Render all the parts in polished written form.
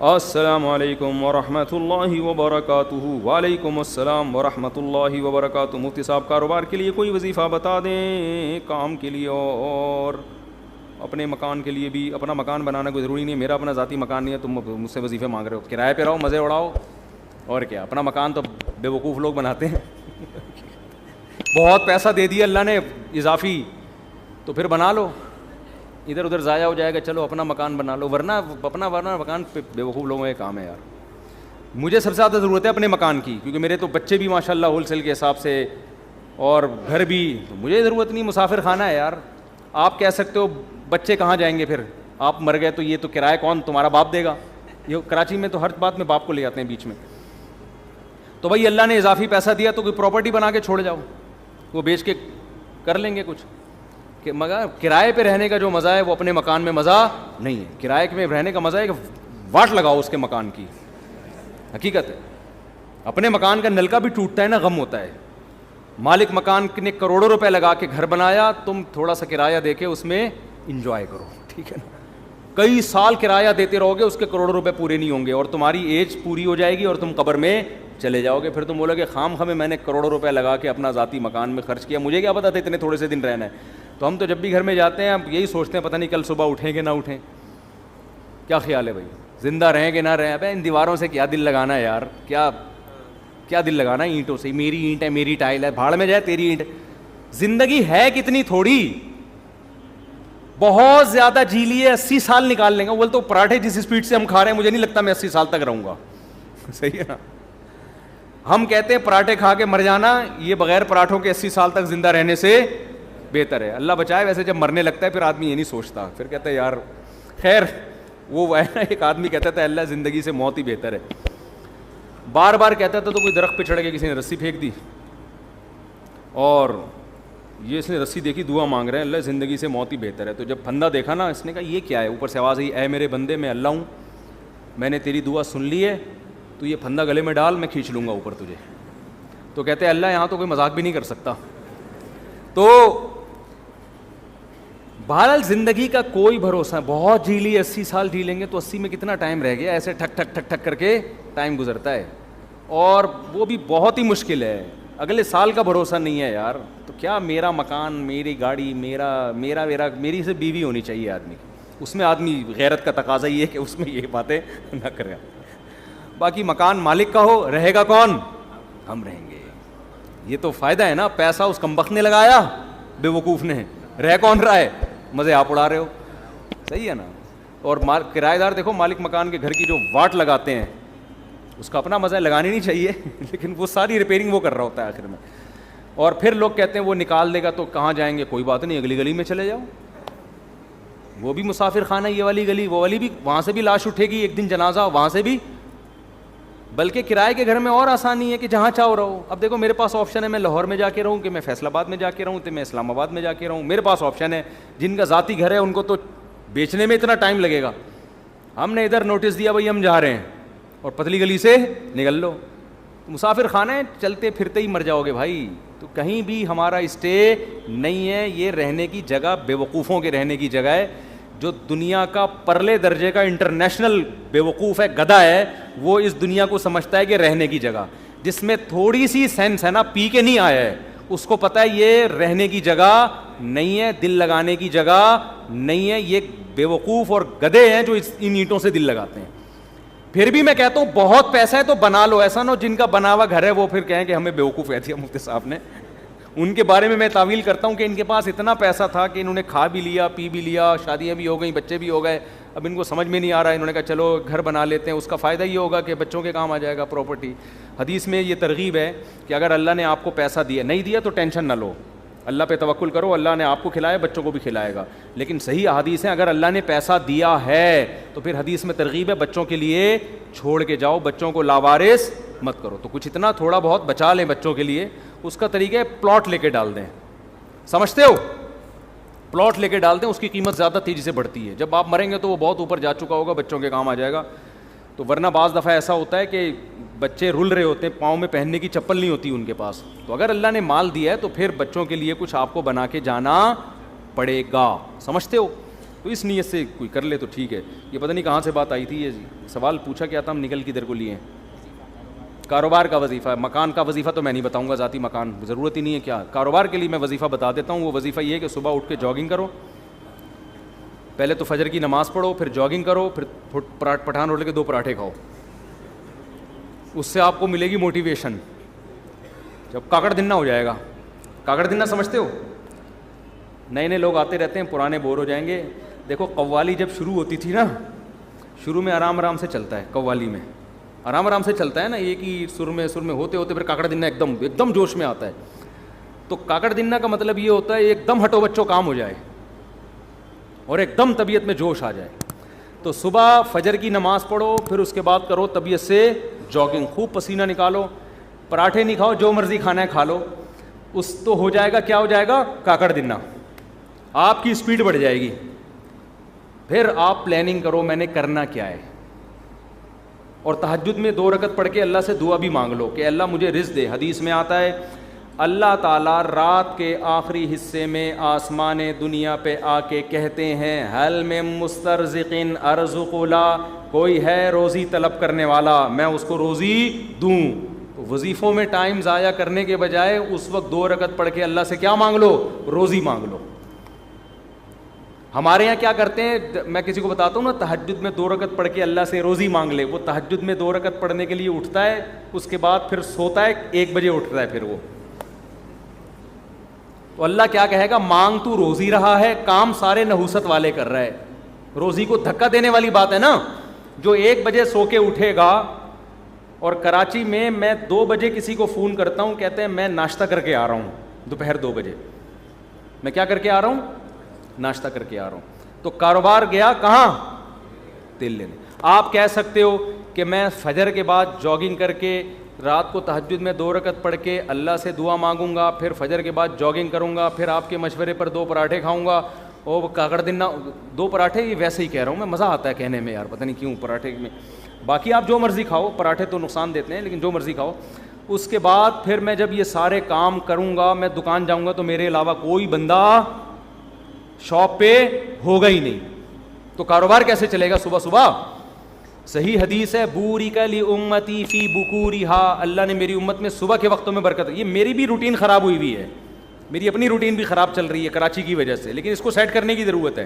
السلام علیکم ورحمۃ اللہ وبرکاتہ. وعلیکم السلام ورحمۃ اللہ وبرکاتہ. مفتی صاحب کاروبار کے لیے کوئی وظیفہ بتا دیں, کام کے لیے اور اپنے مکان کے لیے بھی. اپنا مکان بنانا کوئی ضروری نہیں ہے, میرا اپنا ذاتی مکان نہیں ہے, تم مجھ سے وظیفے مانگ رہے ہو. کرائے پہ رہو, مزے اڑاؤ, اور کیا. اپنا مکان تو بے وقوف لوگ بناتے ہیں. بہت پیسہ دے دیا اللہ نے اضافی, تو پھر بنا لو, ادھر ادھر ضائع ہو جائے گا. چلو اپنا مکان بنا لو, ورنہ مکان پہ بے وقوف لوگوں کا کام ہے یار. مجھے سب سے زیادہ ضرورت ہے اپنے مکان کی, کیونکہ میرے تو بچے بھی ماشاء اللہ ہول سیل کے حساب سے, اور گھر بھی. تو مجھے ضرورت نہیں, مسافر خانہ ہے یار. آپ کہہ سکتے ہو بچے کہاں جائیں گے پھر, آپ مر گئے تو یہ تو کرایہ کون, تمہارا باپ دے گا. یہ کراچی میں تو ہر بات میں باپ کو لے جاتے ہیں بیچ میں. تو بھائی اللہ نے اضافی پیسہ دیا تو کوئی پراپرٹی بنا کے چھوڑ جاؤ, وہ بیچ کے کر لیں گے کچھ. کہ مگر کرائے پہ رہنے کا جو مزہ ہے وہ اپنے مکان میں مزہ نہیں ہے. کرائے میں رہنے کا مزہ ہے کہ واٹ لگاؤ اس کے مکان کی, حقیقت ہے. اپنے مکان کا نلکا بھی ٹوٹتا ہے نا, غم ہوتا ہے. مالک مکان نے کروڑوں روپے لگا کے گھر بنایا, تم تھوڑا سا کرایہ دے کے اس میں انجوائے کرو, ٹھیک ہے نا. کئی سال کرایہ دیتے رہو گے, اس کے کروڑوں روپے پورے نہیں ہوں گے, اور تمہاری ایج پوری ہو جائے گی اور تم قبر میں چلے جاؤ گے. پھر تم بولو گے خام خامے میں نے کروڑوں روپے لگا کے اپنا ذاتی مکان میں خرچ کیا, مجھے کیا پتا تھا اتنے تھوڑے سے دن رہنا ہے. تو ہم تو جب بھی گھر میں جاتے ہیں ہم یہی سوچتے ہیں پتہ نہیں کل صبح اٹھیں کہ نہ اٹھیں. کیا خیال ہے بھائی, زندہ رہیں کہ نہ رہیں. ابے ان دیواروں سے کیا دل لگانا ہے یار, کیا دل لگانا ہے اینٹوں سے. میری اینٹ ہے, میری ٹائل ہے, بھاڑ میں جائے تیری اینٹ. زندگی ہے کتنی تھوڑی, بہت زیادہ جی لیے 80 سال نکال لیں گے. بولے تو پراٹھے جس اسپیڈ سے ہم کھا رہے ہیں مجھے نہیں لگتا میں 80 سال تک رہوں گا. صحیح ہے نا. ہم کہتے ہیں پراٹھے کھا کے مر جانا, یہ بغیر پراٹھوں کے 80 سال تک زندہ رہنے سے بہتر ہے. اللہ بچائے. ویسے جب مرنے لگتا ہے پھر آدمی یہ نہیں سوچتا, پھر کہتا ہے یار خیر. وہ ہے نا, ایک آدمی کہتا تھا اللہ زندگی سے موت ہی بہتر ہے. بار بار کہتا تھا تو کوئی درخت پہ چڑھ کے کسی نے رسی پھینک دی, اور یہ اس نے رسی دیکھی, دعا مانگ رہے ہیں اللہ زندگی سے موت ہی بہتر ہے. تو جب پھندا دیکھا نا, اس نے کہا یہ کیا ہے. اوپر سے آواز آئی, اے میرے بندے میں اللہ ہوں, میں نے تیری دعا سن لی ہے, تو یہ پھندا گلے میں ڈال, میں کھینچ لوں گا اوپر تجھے. تو کہتے ہیں اللہ یہاں تو کوئی مذاق بھی نہیں کر سکتا. تو بہرحال زندگی کا کوئی بھروسہ ہے. بہت جی لی, 80 سال جی لیں گے تو 80 میں کتنا ٹائم رہ گیا, ایسے ٹھک ٹھک ٹھک ٹھک کر کے ٹائم گزرتا ہے, اور وہ بھی بہت ہی مشکل ہے. اگلے سال کا بھروسہ نہیں ہے یار. تو کیا میرا مکان, میری گاڑی, میری سے بیوی ہونی چاہیے آدمی, اس میں آدمی غیرت کا تقاضا یہ ہے کہ اس میں یہ باتیں نہ کرے. باقی مکان مالک کا ہو, رہے گا کون, ہم رہیں گے. یہ تو فائدہ ہے نا. پیسہ اس کمبخت نے لگایا, بے وقوف نے, رہ کون رہا ہے, مزے آپ اڑا رہے ہو. صحیح ہے نا. اور کرایہ دار دیکھو, مالک مکان کے گھر کی جو واٹ لگاتے ہیں اس کا اپنا مزہ ہے, لگانی نہیں چاہیے لیکن وہ ساری ریپیئرنگ وہ کر رہا ہوتا ہے آخر میں. اور پھر لوگ کہتے ہیں وہ نکال دے گا تو کہاں جائیں گے, کوئی بات نہیں, اگلی گلی میں چلے جاؤ. وہ بھی مسافر خانہ, یہ والی گلی, وہ والی بھی, وہاں سے بھی لاش اٹھے گی ایک دن, جنازہ وہاں سے بھی. بلکہ کرائے کے گھر میں اور آسانی ہے کہ جہاں چاہو رہو. اب دیکھو میرے پاس آپشن ہے, میں لاہور میں جا کے رہوں, کہ میں فیصل آباد میں جا کے رہوں, تو میں اسلام آباد میں جا کے رہوں. میرے پاس آپشن ہے. جن کا ذاتی گھر ہے ان کو تو بیچنے میں اتنا ٹائم لگے گا. ہم نے ادھر نوٹس دیا بھائی ہم جا رہے ہیں, اور پتلی گلی سے نکل لو. مسافر خانہ ہے, چلتے پھرتے ہی مر جاؤ گے بھائی. تو کہیں بھی ہمارا اسٹے نہیں ہے. یہ رہنے کی جگہ بے وقوفوں کے رہنے کی جگہ ہے. جو دنیا کا پرلے درجے کا انٹرنیشنل بے وقوف ہے, گدھا ہے, وہ اس دنیا کو سمجھتا ہے کہ رہنے کی جگہ, جس میں تھوڑی سی سینس ہے نا, پی کے نہیں آیا ہے, اس کو پتہ ہے یہ رہنے کی جگہ نہیں ہے, دل لگانے کی جگہ نہیں ہے. یہ بے وقوف اور گدھے ہیں جو ان اینٹوں سے دل لگاتے ہیں. پھر بھی میں کہتا ہوں بہت پیسہ ہے تو بنا لو. ایسا نہ ہو جن کا بنا ہوا گھر ہے وہ پھر کہیں کہ ہمیں بے وقوف کہہ دیا مفتی صاحب نے. ان کے بارے میں تعویل کرتا ہوں کہ ان کے پاس اتنا پیسہ تھا کہ انہوں نے کھا بھی لیا, پی بھی لیا, شادیاں بھی ہو گئیں, بچے بھی ہو گئے. اب ان کو سمجھ میں نہیں آ رہا ہے, انہوں نے کہا چلو گھر بنا لیتے ہیں. اس کا فائدہ یہ ہوگا کہ بچوں کے کام آ جائے گا پراپرٹی. حدیث میں یہ ترغیب ہے کہ اگر اللہ نے آپ کو پیسہ دیا, نہیں دیا تو ٹینشن نہ لو, اللہ پہ توکل کرو, اللہ نے آپ کو کھلایا, بچوں کو بھی کھلائے گا. لیکن صحیح حدیث ہے, اگر اللہ نے پیسہ دیا ہے تو پھر حدیث میں ترغیب ہے بچوں کے لیے چھوڑ کے جاؤ, بچوں کو لاوارث مت کرو. تو کچھ اتنا تھوڑا بہت بچا لیں بچوں کے لیے. اس کا طریقہ ہے پلاٹ لے کے ڈال دیں. سمجھتے ہو, پلاٹ لے کے ڈال دیں, اس کی قیمت زیادہ تیزی سے بڑھتی ہے. جب آپ مریں گے تو وہ بہت اوپر جا چکا ہوگا, بچوں کے کام آ جائے گا. تو ورنہ بعض دفعہ ایسا ہوتا ہے کہ بچے رل رہے ہوتے ہیں, پاؤں میں پہننے کی چپل نہیں ہوتی ان کے پاس. تو اگر اللہ نے مال دیا ہے تو پھر بچوں کے لیے کچھ آپ کو بنا کے جانا پڑے گا. سمجھتے ہو. تو اس نیت سے کوئی کر لے تو ٹھیک ہے. یہ پتہ نہیں کہاں سے بات آئی تھی, یہ سوال پوچھا کیا تھا, ہم نکل کدھر کو لیے ہیں. کاروبار کا وظیفہ, مکان کا وظیفہ تو میں نہیں بتاؤں گا, ذاتی مکان ضرورت ہی نہیں ہے. کیا کاروبار کے لیے میں وظیفہ بتا دیتا ہوں. وہ وظیفہ یہ ہے کہ صبح اٹھ کے جاگنگ کرو, پہلے تو فجر کی نماز پڑھو, پھر جاگنگ کرو, پھر پٹھان روٹے کے 2 پراٹھے کھاؤ. اس سے آپ کو ملے گی موٹیویشن. جب کاکڑ دن نہ ہو جائے گا. کاکڑ دن نہ سمجھتے ہو؟ نئے نئے لوگ آتے رہتے ہیں, پرانے بور ہو جائیں گے. دیکھو قوالی جب شروع ہوتی تھی نا, شروع میں آرام آرام سے چلتا ہے, قوالی میں آرام آرام سے چلتا ہے نا, ایک ہی سر میں ہوتے ہوتے پھر کاکڑ دنہ ایک دم جوش میں آتا ہے. تو کاکڑ دنہ کا مطلب یہ ہوتا ہے ایک دم ہٹو بچوں کام ہو جائے اور ایک دم طبیعت میں جوش آ جائے. تو صبح فجر کی نماز پڑھو, پھر اس کے بعد کرو طبیعت سے جاگنگ, خوب پسینہ نکالو. پراٹھے نہیں کھاؤ, جو مرضی کھانا ہے کھا لو. اس تو ہو جائے گا, کیا ہو جائے گا, کاکڑ دنہ. آپ کی اسپیڈ بڑھ جائے گی. پھر آپ پلاننگ کرو میں نے کرنا کیا ہے, اور تہجد میں 2 رکعت پڑھ کے اللہ سے دعا بھی مانگ لو کہ اللہ مجھے رزق دے. حدیث میں آتا ہے اللہ تعالیٰ رات کے آخری حصے میں آسمان دنیا پہ آ کے کہتے ہیں حل میں مسترزقن ارزق لا, کوئی ہے روزی طلب کرنے والا, میں اس کو روزی دوں. تو وظیفوں میں ٹائم ضائع کرنے کے بجائے اس وقت 2 رکعت پڑھ کے اللہ سے کیا مانگ لو, روزی مانگ لو. ہمارے یہاں کیا کرتے ہیں, میں کسی کو بتاتا ہوں نا تہجد میں 2 رکعت پڑھ کے اللہ سے روزی مانگ لے. وہ تہجد میں 2 رکعت پڑھنے کے لیے اٹھتا ہے, اس کے بعد پھر سوتا ہے, 1 بجے اٹھتا ہے پھر وہ. تو اللہ کیا کہے گا, مانگ تو روزی رہا ہے, کام سارے نحوست والے کر رہا ہے. روزی کو دھکا دینے والی بات ہے نا. جو 1 بجے سو کے اٹھے گا, اور کراچی میں 2 بجے کسی کو فون کرتا ہوں, کہتے ہیں میں ناشتہ کر کے آ رہا ہوں, دوپہر 2 بجے میں کیا کر کے آ رہا ہوں, ناشتہ کر کے آ رہا ہوں. تو کاروبار گیا کہاں, تیل لینے. آپ کہہ سکتے ہو کہ میں فجر کے بعد جاگنگ کر کے رات کو تہجد میں 2 رکعت پڑھ کے اللہ سے دعا مانگوں گا, پھر فجر کے بعد جاگنگ کروں گا, پھر آپ کے مشورے پر 2 پراٹھے کھاؤں گا. اور کاکڑ دن 2 پراٹھے, یہ ویسے ہی کہہ رہا ہوں میں, مزہ آتا ہے کہنے میں یار, پتہ نہیں کیوں پراٹھے میں. باقی آپ جو مرضی کھاؤ, پراٹھے تو نقصان دیتے ہیں لیکن جو مرضی کھاؤ. اس کے بعد پھر میں جب یہ سارے کام کروں گا, میں دکان جاؤں گا تو میرے علاوہ کوئی بندہ شاپ پہ ہوگا ہی نہیں. تو کاروبار کیسے چلے گا صبح صبح؟ صحیح حدیث ہے بورک لامتی فی بکورہا, اللہ نے میری امت میں صبح کے وقتوں میں برکت. یہ میری بھی روٹین خراب ہوئی ہوئی ہے, میری اپنی روٹین بھی خراب چل رہی ہے کراچی کی وجہ سے, لیکن اس کو سیٹ کرنے کی ضرورت ہے.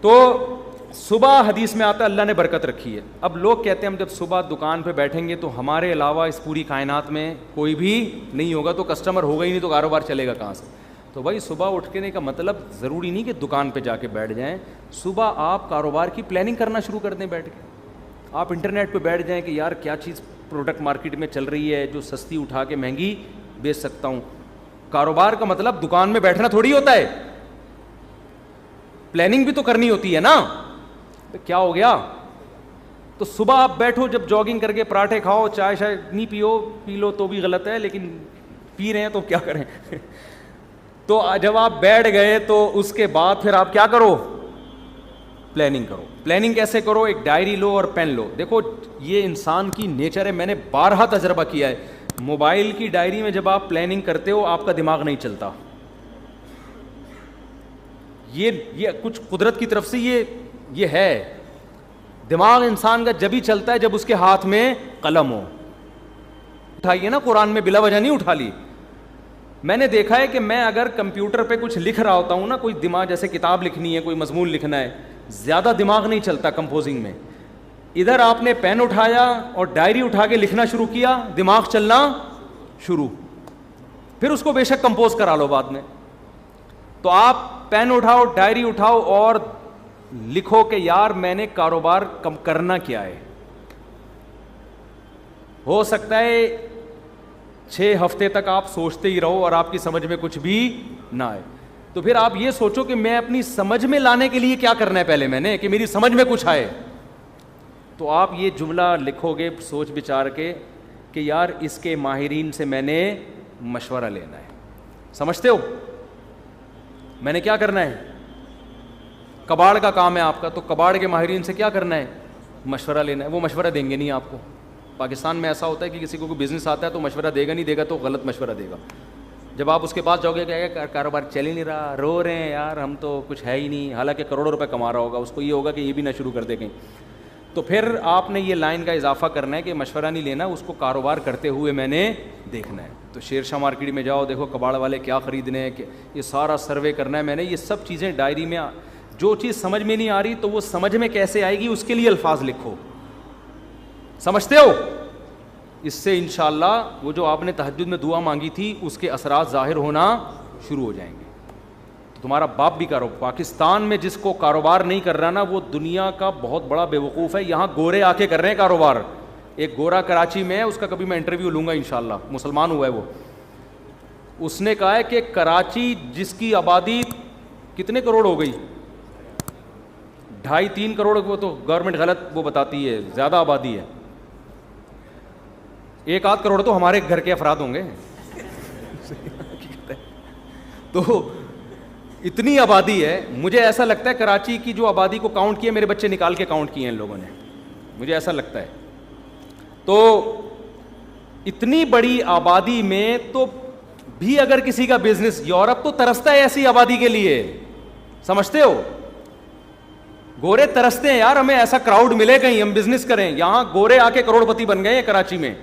تو صبح حدیث میں آتا ہے اللہ نے برکت رکھی ہے. اب لوگ کہتے ہیں ہم جب صبح دکان پہ بیٹھیں گے تو ہمارے علاوہ اس پوری کائنات میں کوئی بھی نہیں ہوگا, تو کسٹمر ہوگا ہی نہیں, تو کاروبار چلے گا کہاں سے؟ تو بھائی صبح اٹھنے کا مطلب ضروری نہیں کہ دکان پہ جا کے بیٹھ جائیں. صبح آپ کاروبار کی پلاننگ کرنا شروع کر دیں بیٹھ کے. آپ انٹرنیٹ پہ بیٹھ جائیں کہ یار کیا چیز پروڈکٹ مارکیٹ میں چل رہی ہے جو سستی اٹھا کے مہنگی بیچ سکتا ہوں. کاروبار کا مطلب دکان میں بیٹھنا تھوڑی ہوتا ہے, پلاننگ بھی تو کرنی ہوتی ہے نا. کیا ہو گیا؟ تو صبح آپ بیٹھو, جب جاگنگ کر کے پراٹھے کھاؤ, چائے شائے نہیں پی لو تو بھی غلط ہے, لیکن پی رہے ہیں تو کیا کریں. تو جب آپ بیٹھ گئے تو اس کے بعد پھر آپ کیا کرو, پلاننگ کرو. پلاننگ کیسے کرو؟ ایک ڈائری لو اور پین لو. دیکھو یہ انسان کی نیچر ہے, میں نے بارہا تجربہ کیا ہے. موبائل کی ڈائری میں جب آپ پلاننگ کرتے ہو آپ کا دماغ نہیں چلتا. یہ کچھ قدرت کی طرف سے یہ ہے. دماغ انسان کا جب ہی چلتا ہے جب اس کے ہاتھ میں قلم ہو. اٹھائیے نا, قرآن میں بلا وجہ نہیں اٹھا لی. میں نے دیکھا ہے کہ میں اگر کمپیوٹر پہ کچھ لکھ رہا ہوتا ہوں نا, کوئی دماغ جیسے کتاب لکھنی ہے, کوئی مضمون لکھنا ہے, زیادہ دماغ نہیں چلتا کمپوزنگ میں. ادھر آپ نے پین اٹھایا اور ڈائری اٹھا کے لکھنا شروع کیا, دماغ چلنا شروع. پھر اس کو بے شک کمپوز کرا لو بعد میں. تو آپ پین اٹھاؤ, ڈائری اٹھاؤ اور لکھو کہ یار میں نے کاروبار کرنا کیا ہے. ہو سکتا ہے 6 ہفتے تک آپ سوچتے ہی رہو اور آپ کی سمجھ میں کچھ بھی نہ آئے. تو پھر آپ یہ سوچو کہ میں اپنی سمجھ میں لانے کے لیے کیا کرنا ہے پہلے میں نے, کہ میری سمجھ میں کچھ آئے. تو آپ یہ جملہ لکھو گے سوچ بچار کے کہ یار اس کے ماہرین سے میں نے مشورہ لینا ہے. سمجھتے ہو میں نے کیا کرنا ہے؟ کباڑ کا کام ہے آپ کا, تو کباڑ کے ماہرین سے کیا کرنا ہے؟ مشورہ لینا ہے. وہ مشورہ دیں گے نہیں آپ کو. پاکستان میں ایسا ہوتا ہے کہ کسی کو کوئی بزنس آتا ہے تو مشورہ دے گا نہیں, دے گا تو غلط مشورہ دے گا. جب آپ اس کے پاس جاؤ گے کہ کاروبار چل ہی نہیں رہا, رو رہے ہیں یار ہم تو کچھ ہے ہی نہیں, حالانکہ کروڑوں روپے کما رہا ہوگا, اس کو یہ ہوگا کہ یہ بھی نہ شروع کر دے کہیں. تو پھر آپ نے یہ لائن کا اضافہ کرنا ہے کہ مشورہ نہیں لینا, اس کو کاروبار کرتے ہوئے میں نے دیکھنا ہے. تو شیر شاہ مارکیٹ میں جاؤ, دیکھو کباڑ والے کیا خریدنے ہیں, کہ یہ سارا سروے کرنا ہے میں نے. یہ سب چیزیں ڈائری میں, جو چیز سمجھ میں نہیں آ رہی تو وہ سمجھ میں کیسے آئے گی اس کے لیے الفاظ لکھو. سمجھتے ہو؟ اس سے انشاءاللہ وہ جو آپ نے تہجد میں دعا مانگی تھی اس کے اثرات ظاہر ہونا شروع ہو جائیں گے. تو تمہارا باپ بھی پاکستان میں جس کو کاروبار نہیں کر رہا نا, وہ دنیا کا بہت بڑا بے وقوف ہے. یہاں گورے آ کے کر رہے ہیں کاروبار. ایک گورا کراچی میں ہے, اس کا کبھی میں انٹرویو لوں گا انشاءاللہ, مسلمان ہوا ہے وہ. اس نے کہا ہے کہ کراچی جس کی آبادی کتنے کروڑ ہو گئی, 2.5-3 کروڑ, وہ تو گورنمنٹ غلط وہ بتاتی ہے, زیادہ آبادی ہے, 1-8 کروڑ تو ہمارے گھر کے افراد ہوں گے. تو اتنی آبادی ہے. مجھے ایسا لگتا ہے کراچی کی جو آبادی کو کاؤنٹ کیا, میرے بچے نکال کے کاؤنٹ کیے ہیں ان لوگوں نے, مجھے ایسا لگتا ہے. تو اتنی بڑی آبادی میں تو بھی اگر کسی کا بزنس, یورپ تو ترستا ہے ایسی آبادی کے لیے, سمجھتے ہو؟ گورے ترستے ہیں یار ہمیں ایسا کراؤڈ ملے کہیں ہم بزنس کریں. یہاں گورے آ کے کروڑ پتی بن گئے ہیں کراچی میں.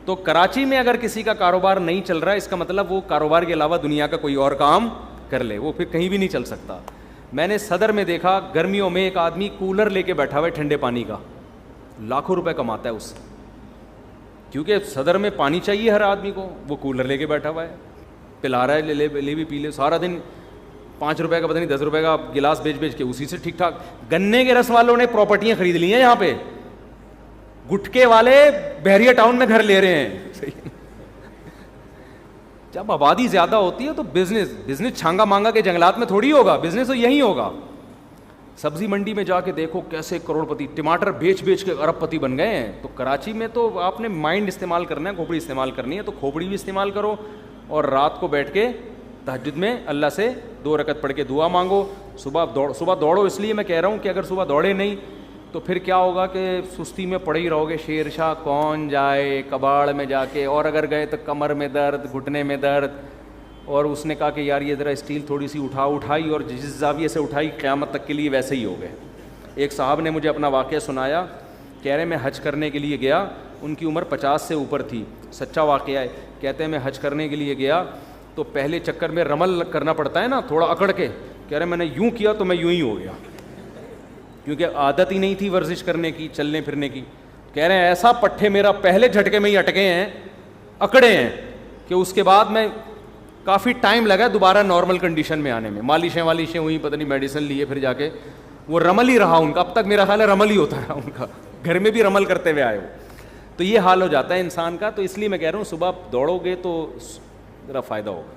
تو کراچی میں اگر کسی کا کاروبار نہیں چل رہا ہے, اس کا مطلب وہ کاروبار کے علاوہ دنیا کا کوئی اور کام کر لے, وہ پھر کہیں بھی نہیں چل سکتا. میں نے صدر میں دیکھا گرمیوں میں ایک آدمی کولر لے کے بیٹھا ہوا ہے ٹھنڈے پانی کا, لاکھوں روپے کماتا ہے اس سے, کیونکہ صدر میں پانی چاہیے ہر آدمی کو. وہ کولر لے کے بیٹھا ہوا ہے, پلا رہا ہے, لے بھی پی لے, سارا دن 5 روپے کا پتہ نہیں 10 روپے کا گلاس بیچ کے اسی سے ٹھیک ٹھاک. گنے کے رس والوں نے پراپرٹیاں خرید لی ہیں یہاں پہ, گٹکے والے بحریہ ٹاؤن میں گھر لے رہے ہیں. جب آبادی زیادہ ہوتی ہے تو بزنس چھانگا مانگا کے جنگلات میں تھوڑی ہوگا, بزنس تو یہی ہوگا. سبزی منڈی میں جا کے دیکھو کیسے کروڑ پتی, ٹماٹر بیچ کے ارب پتی بن گئے ہیں. تو کراچی میں تو آپ نے مائنڈ استعمال کرنا ہے, کھوپڑی استعمال کرنی ہے, تو کھوپڑی بھی استعمال کرو, اور رات کو بیٹھ کے تہجد میں اللہ سے 2 رکعت پڑھ کے دعا مانگو. صبح دوڑو, اس لیے میں کہہ رہا ہوں کہ اگر صبح دوڑے نہیں تو پھر کیا ہوگا کہ سستی میں پڑے ہی رہو گے. شیر شاہ کون جائے کباڑ میں جا کے, اور اگر گئے تو کمر میں درد, گھٹنے میں درد. اور اس نے کہا کہ یار یہ ذرا اسٹیل تھوڑی سی اٹھائی, اور جس زاویے سے اٹھائی قیامت تک کے لیے ویسے ہی ہو گئے. ایک صاحب نے مجھے اپنا واقعہ سنایا, کہہ رہے میں حج کرنے کے لیے گیا, ان کی عمر 50 سے اوپر تھی, سچا واقعہ ہے. کہتے ہیں میں حج کرنے کے لیے گیا تو پہلے چکر میں رمل کرنا پڑتا ہے نا, تھوڑا اکڑ کے. کہہ رہے میں نے یوں کیا تو میں یوں ہی ہو گیا, کیونکہ عادت ہی نہیں تھی ورزش کرنے کی, چلنے پھرنے کی. کہہ رہے ہیں ایسا پٹھے میرا پہلے جھٹکے میں ہی اٹکے ہیں, اکڑے ہیں, کہ اس کے بعد میں کافی ٹائم لگا دوبارہ نارمل کنڈیشن میں آنے میں. مالشیں ہوئی, پتہ نہیں میڈیسن لیے, پھر جا کے وہ رمل ہی رہا ان کا. اب تک میرا خیال ہے رمل ہی ہوتا رہا ان کا, گھر میں بھی رمل کرتے ہوئے آئے ہو. تو یہ حال ہو جاتا ہے انسان کا. تو اس لیے میں کہہ رہا ہوں صبح دوڑو گے تو ذرا فائدہ ہوگا.